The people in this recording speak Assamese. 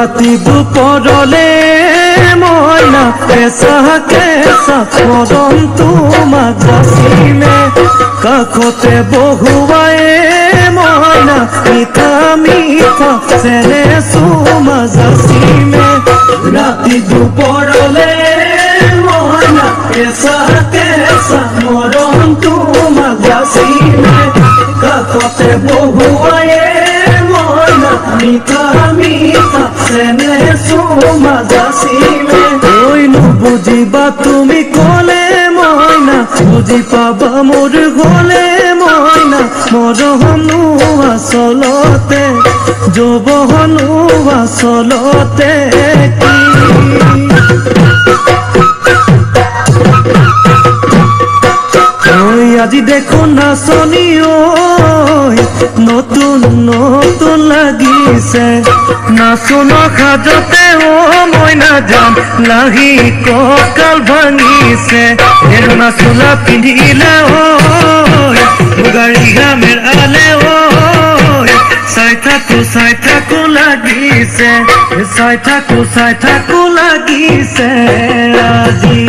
ৰাতি দুপৰলে মইনা কেঁচা কেঁচা মৰম তোমাক যাচিলে কাষতে বহুৱাই মইনা মিঠা মিঠা চেনে চুমা যাচিলে ৰাতি দুপৰলে মইনা কেঁচা কেঁচা মৰম তোমাক যাচিলে কাষতে বহুৱাই মিঠা মিঠা চেনে চুমা যাচিলে ঐ নুবুজিবা তুমি কলে মইনা বুজি পাবা মোৰ গলে মইনা মৰমনো আচলতে যৌৱনো আচলতে আজি দেখো নাচনি নতুন নতুন লাগিছে নাচনৰ সাজতে মইনা যাম লাহি কঁকাল ভাঙিছে এৰুণা চোলা পিন্ধিলে মুগাৰী ঘামেৰ আলে চাই থাকো লাগিছে চাই থাকো লাগিছে আজি